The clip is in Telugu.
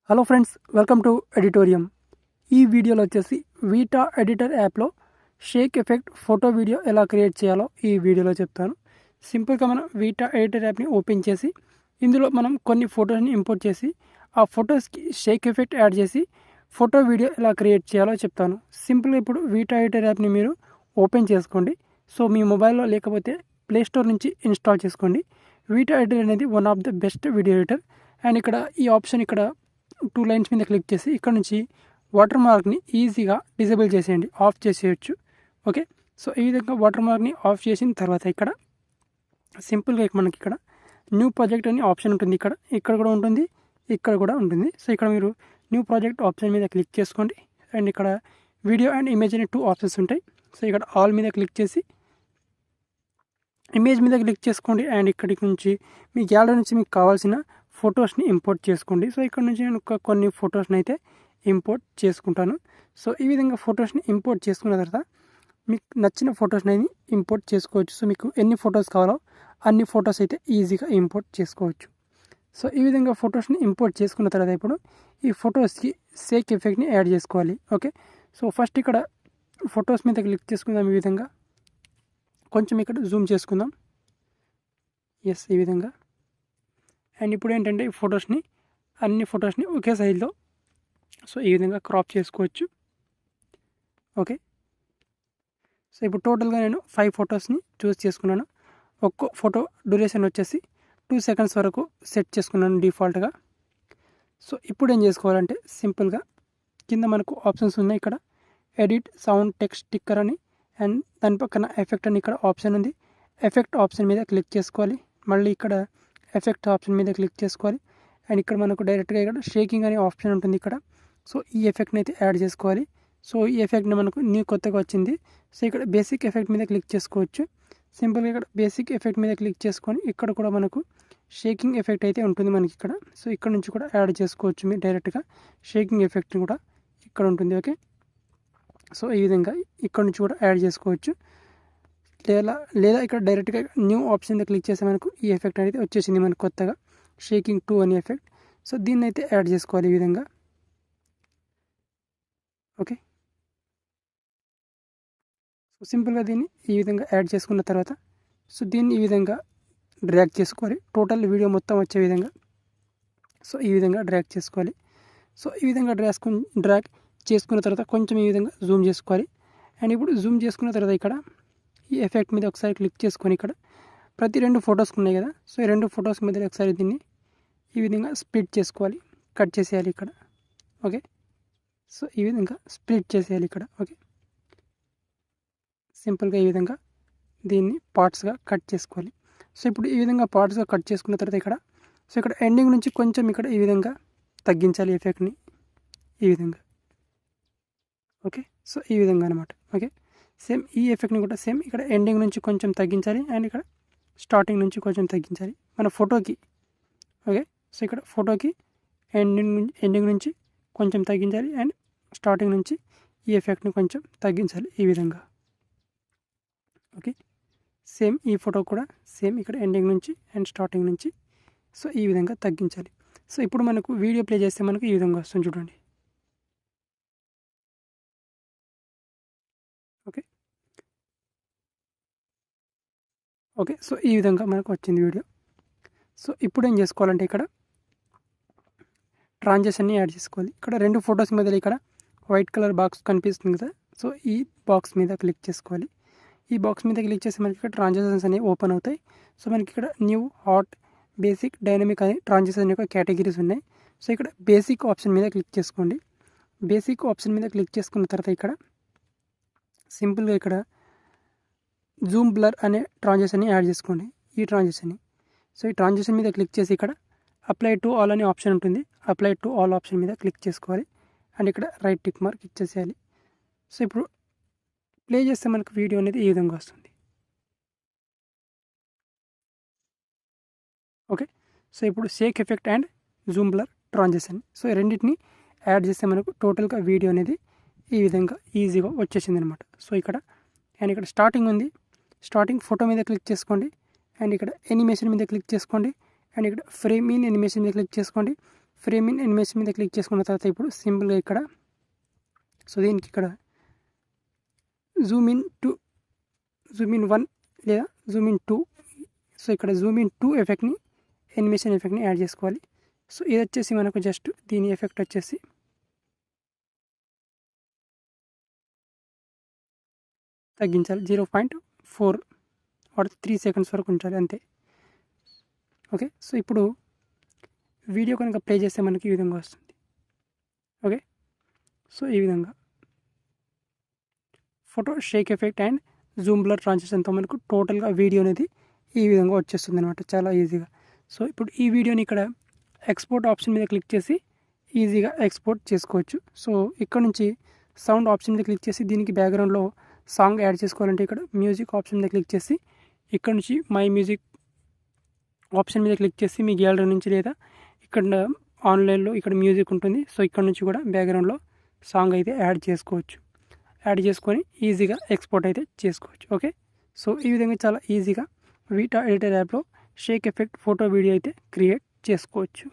Hello friends, welcome to Editorium. ఈ వీడియోలో వచ్చేసి వీటా ఎడిటర్ యాప్లో షేక్ ఎఫెక్ట్ ఫోటో వీడియో ఎలా క్రియేట్ చేయాలో ఈ వీడియోలో చెప్తాను. సింపుల్గా మనం వీటా ఎడిటర్ యాప్ని ఓపెన్ చేసి ఇందులో మనం కొన్ని ఫొటోస్ని ఇంపోర్ట్ చేసి ఆ ఫొటోస్కి షేక్ ఎఫెక్ట్ యాడ్ చేసి ఫోటో వీడియో ఎలా క్రియేట్ చేయాలో చెప్తాను. సింపుల్గా ఇప్పుడు వీటా ఎడిటర్ యాప్ని మీరు ఓపెన్ చేసుకోండి. సో మీ మొబైల్లో లేకపోతే ప్లేస్టోర్ నుంచి ఇన్స్టాల్ చేసుకోండి. వీటా ఎడిటర్ అనేది one of the best video editor. And ఇక్కడ ఈ ఆప్షన్ ఇక్కడ 2 లైన్స్ మీద క్లిక్ చేసి ఇక్కడ నుంచి వాటర్ మార్క్ని ఈజీగా డిజేబుల్ చేసేయండి, ఆఫ్ చేసేయచ్చు. ఓకే, సో ఈ విధంగా వాటర్ మార్క్ని ఆఫ్ చేసిన తర్వాత ఇక్కడ సింపుల్గా మనకి ఇక్కడ న్యూ ప్రాజెక్ట్ అని ఆప్షన్ ఉంటుంది. ఇక్కడ కూడా ఉంటుంది, ఇక్కడ కూడా ఉంటుంది. సో ఇక్కడ మీరు న్యూ ప్రాజెక్ట్ ఆప్షన్ మీద క్లిక్ చేసుకోండి. అండ్ ఇక్కడ వీడియో అండ్ ఇమేజ్ అనే 2 ఆప్షన్స్ ఉంటాయి. సో ఇక్కడ ఆల్ మీద క్లిక్ చేసి ఇమేజ్ మీద క్లిక్ చేసుకోండి. అండ్ ఇక్కడి నుంచి మీ గ్యాలరీ నుంచి మీకు కావాల్సిన ఫొటోస్ని ఇంపోర్ట్ చేసుకోండి. సో ఇక్కడ నుంచి నేను కొన్ని ఫొటోస్ని అయితే ఇంపోర్ట్ చేసుకుంటాను. సో ఈ విధంగా ఫొటోస్ని ఇంపోర్ట్ చేసుకున్న తర్వాత మీకు నచ్చిన ఫొటోస్ని అయితే ఇంపోర్ట్ చేసుకోవచ్చు. సో మీకు ఎన్ని ఫొటోస్ కావాలో అన్ని ఫొటోస్ అయితే ఈజీగా ఇంపోర్ట్ చేసుకోవచ్చు. సో ఈ విధంగా ఫొటోస్ని ఇంపోర్ట్ చేసుకున్న తర్వాత ఇప్పుడు ఈ ఫొటోస్కి షేక్ ఎఫెక్ట్ని యాడ్ చేసుకోవాలి. ఓకే, సో ఫస్ట్ ఇక్కడ ఫొటోస్ మీద క్లిక్ చేసుకుందాం. ఈ విధంగా కొంచెం ఇక్కడ జూమ్ చేసుకుందాం. ఎస్, ఈ విధంగా. అండ్ ఇప్పుడు ఏంటంటే ఈ ఫొటోస్ని అన్ని ఫొటోస్ని ఒకే సైజులో సో ఈ విధంగా క్రాప్ చేసుకోవచ్చు. ఓకే, సో ఇప్పుడు టోటల్గా నేను 5 ఫొటోస్ని చూస్ చేసుకున్నాను. ఒక్కో ఫోటో డ్యూరేషన్ వచ్చేసి 2 సెకండ్స్ వరకు సెట్ చేసుకున్నాను డిఫాల్ట్గా. సో ఇప్పుడు ఏం చేసుకోవాలంటే సింపుల్గా కింద మనకు ఆప్షన్స్ ఉన్నాయి. ఇక్కడ ఎడిట్ సౌండ్ టెక్స్ట్ స్టిక్కర్ అని అండ్ దాని పక్కన ఎఫెక్ట్ అని ఇక్కడ ఆప్షన్ ఉంది. ఎఫెక్ట్ ఆప్షన్ మీద క్లిక్ చేసుకోవాలి. మళ్ళీ ఇక్కడ ఎఫెక్ట్ ఆప్షన్ మీద క్లిక్ చేసుకోవాలి. అండ్ ఇక్కడ మనకు డైరెక్ట్గా ఇక్కడ షేకింగ్ అనే ఆప్షన్ ఉంటుంది ఇక్కడ. సో ఈ ఎఫెక్ట్ని అయితే యాడ్ చేసుకోవాలి. సో ఈ ఎఫెక్ట్ని మనకు న్యూ కొత్తగా వచ్చింది. సో ఇక్కడ బేసిక్ ఎఫెక్ట్ మీద క్లిక్ చేసుకోవచ్చు. సింపుల్గా ఇక్కడ బేసిక్ ఎఫెక్ట్ మీద క్లిక్ చేసుకొని ఇక్కడ కూడా మనకు షేకింగ్ ఎఫెక్ట్ అయితే ఉంటుంది మనకి ఇక్కడ. సో ఇక్కడ నుంచి కూడా యాడ్ చేసుకోవచ్చు మీరు డైరెక్ట్గా షేకింగ్ ఎఫెక్ట్ని కూడా ఇక్కడ ఉంటుంది. ఓకే, సో ఈ విధంగా ఇక్కడ నుంచి కూడా యాడ్ చేసుకోవచ్చు. లేదా ఇక్కడ డైరెక్ట్గా న్యూ ఆప్షన్ మీద క్లిక్ చేస్తే మనకు ఈ ఎఫెక్ట్ అనేది వచ్చేసింది మనకు కొత్తగా షేకింగ్ 2 అనే ఎఫెక్ట్. సో దీన్ని అయితే యాడ్ చేసుకోవాలి ఈ విధంగా. ఓకే, సో సింపుల్గా దీన్ని ఈ విధంగా యాడ్ చేసుకున్న తర్వాత సో దీన్ని ఈ విధంగా డ్రాగ్ చేసుకోవాలి టోటల్ వీడియో మొత్తం వచ్చే విధంగా. సో ఈ విధంగా డ్రాగ్ చేసుకోవాలి. సో ఈ విధంగా డ్రాగ్ చేసుకున్న తర్వాత కొంచెం ఈ విధంగా జూమ్ చేసుకోవాలి. అండ్ ఇప్పుడు జూమ్ చేసుకున్న తర్వాత ఇక్కడ ఈ ఎఫెక్ట్ మీద ఒకసారి క్లిక్ చేసుకొని ఇక్కడ ప్రతి 2 ఫొటోస్కి ఉన్నాయి కదా. సో ఈ 2 ఫొటోస్ మీద ఒకసారి దీన్ని ఈ విధంగా స్ప్లిట్ చేసుకోవాలి, కట్ చేసేయాలి ఇక్కడ. ఓకే, సో ఈ విధంగా స్ప్లిట్ చేసేయాలి ఇక్కడ. ఓకే, సింపుల్గా ఈ విధంగా దీన్ని పార్ట్స్గా కట్ చేసుకోవాలి. సో ఇప్పుడు ఈ విధంగా పార్ట్స్గా కట్ చేసుకున్న తర్వాత ఇక్కడ సో ఇక్కడ ఎండింగ్ నుంచి కొంచెం ఇక్కడ ఈ విధంగా తగ్గించాలి ఎఫెక్ట్ని ఈ విధంగా. ఓకే, సో ఈ విధంగా అనమాట. ఓకే, సేమ్ ఈ ఎఫెక్ట్ని కూడా సేమ్ ఇక్కడ ఎండింగ్ నుంచి కొంచెం తగ్గించాలి అండ్ ఇక్కడ స్టార్టింగ్ నుంచి కొంచెం తగ్గించాలి మన ఫోటోకి. ఓకే, సో ఇక్కడ ఫోటోకి ఎండింగ్ నుంచి కొంచెం తగ్గించాలి అండ్ స్టార్టింగ్ నుంచి ఈ ఎఫెక్ట్ని కొంచెం తగ్గించాలి ఈ విధంగా. ఓకే, సేమ్ ఈ ఫోటో కూడా సేమ్ ఇక్కడ ఎండింగ్ నుంచి అండ్ స్టార్టింగ్ నుంచి సో ఈ విధంగా తగ్గించాలి. సో ఇప్పుడు మనకు వీడియో ప్లే చేస్తే మనకు ఈ విధంగా వస్తుంది చూడండి. ఓకే, ఓకే, సో ఈ విధంగా మనకు వచ్చింది వీడియో. సో ఇప్పుడు ఏం చేసుకోవాలంటే ఇక్కడ ట్రాన్సాక్షన్ని యాడ్ చేసుకోవాలి. ఇక్కడ 2 ఫొటోస్ మీద ఇక్కడ వైట్ కలర్ బాక్స్ కనిపిస్తుంది కదా. సో ఈ బాక్స్ మీద క్లిక్ చేసుకోవాలి. ఈ బాక్స్ మీద క్లిక్ చేస్తే మనకి ఇక్కడ ట్రాన్సాక్షన్స్ అనేవి ఓపెన్ అవుతాయి. సో మనకి ఇక్కడ న్యూ, హాట్, బేసిక్, డైనమిక్ అని ట్రాన్సాక్షన్ యొక్క కేటగిరీస్ ఉన్నాయి. సో ఇక్కడ బేసిక్ ఆప్షన్ మీద క్లిక్ చేసుకోండి. బేసిక్ ఆప్షన్ మీద క్లిక్ చేసుకున్న తర్వాత ఇక్కడ సింపుల్గా ఇక్కడ జూమ్ బ్లర్ అనే ట్రాన్సాక్షన్ని యాడ్ చేసుకోండి ఈ ట్రాన్సాక్షన్ని. సో ఈ ట్రాన్సాక్షన్ మీద క్లిక్ చేసి ఇక్కడ అప్లై టు ఆల్ అనే ఆప్షన్ ఉంటుంది. అప్లై టు ఆల్ ఆప్షన్ మీద క్లిక్ చేసుకోవాలి అండ్ ఇక్కడ రైట్ టిక్ మార్క్ ఇచ్చేసేయాలి. సో ఇప్పుడు ప్లే చేస్తే మనకు వీడియో అనేది ఈ విధంగా వస్తుంది. ఓకే, సో ఇప్పుడు Sheikh effect and zoom blur transaction so ఈ రెండింటిని యాడ్ చేస్తే మనకు టోటల్గా వీడియో అనేది ఈ విధంగా ఈజీగా వచ్చేసింది అనమాట. సో ఇక్కడ అండ్ ఇక్కడ స్టార్టింగ్ ఉంది. స్టార్టింగ్ ఫోటో మీద క్లిక్ చేసుకోండి అండ్ ఇక్కడ ఎనిమేషన్ మీద క్లిక్ చేసుకోండి అండ్ ఇక్కడ ఫ్రేమ్ ఇన్ ఎనిమేషన్ మీద క్లిక్ చేసుకోండి. ఫ్రేమ్ ఇన్ యానిమేషన్ మీద క్లిక్ చేసుకున్న తర్వాత ఇప్పుడు సింపుల్గా ఇక్కడ సో దీనికి ఇక్కడ జూమ్ ఇన్ 1 లేదా జూమ్ ఇన్ 2, సో ఇక్కడ జూమ్ ఇన్ 2 ఎఫెక్ట్ని యానిమేషన్ ఎఫెక్ట్ని యాడ్ చేసుకోవాలి. సో ఇది వచ్చేసి మనకు జస్ట్ దీని ఎఫెక్ట్ వచ్చేసి తగ్గించాలి, 0.4 or 3 సెకండ్స్ వరకు ఉంచాలి అంతే. ఓకే, సో ఇప్పుడు వీడియో కనుక ప్లే చేస్తే మనకి ఈ విధంగా వస్తుంది. ఓకే, సో ఈ విధంగా photo shake effect and zoom blur ట్రాన్సిషన్తో మనకు టోటల్గా వీడియో అనేది ఈ విధంగా వచ్చేస్తుంది అనమాట, చాలా ఈజీగా. సో ఇప్పుడు ఈ వీడియోని ఇక్కడ ఎక్స్పోర్ట్ ఆప్షన్ మీద క్లిక్ చేసి ఈజీగా ఎక్స్పోర్ట్ చేసుకోవచ్చు. సో ఇక్కడ నుంచి సౌండ్ ఆప్షన్ మీద క్లిక్ చేసి దీనికి బ్యాక్గ్రౌండ్లో సాంగ్ యాడ్ చేసుకోవాలంటే ఇక్కడ మ్యూజిక్ ఆప్షన్ మీద క్లిక్ చేసి ఇక్కడ నుంచి మై మ్యూజిక్ ఆప్షన్ మీద క్లిక్ చేసి మీ గ్యాలరీ నుంచి లేదా ఇక్కడ ఆన్లైన్లో ఇక్కడ మ్యూజిక్ ఉంటుంది, సో ఇక్కడ నుంచి కూడా బ్యాక్గ్రౌండ్లో సాంగ్ అయితే యాడ్ చేసుకోవచ్చు. యాడ్ చేసుకొని ఈజీగా ఎక్స్పోర్ట్ అయితే చేసుకోవచ్చు. ఓకే, సో ఈ విధంగా చాలా ఈజీగా వీటా ఎడిటర్ యాప్లో షేక్ ఎఫెక్ట్ ఫోటో వీడియో అయితే క్రియేట్ చేసుకోవచ్చు.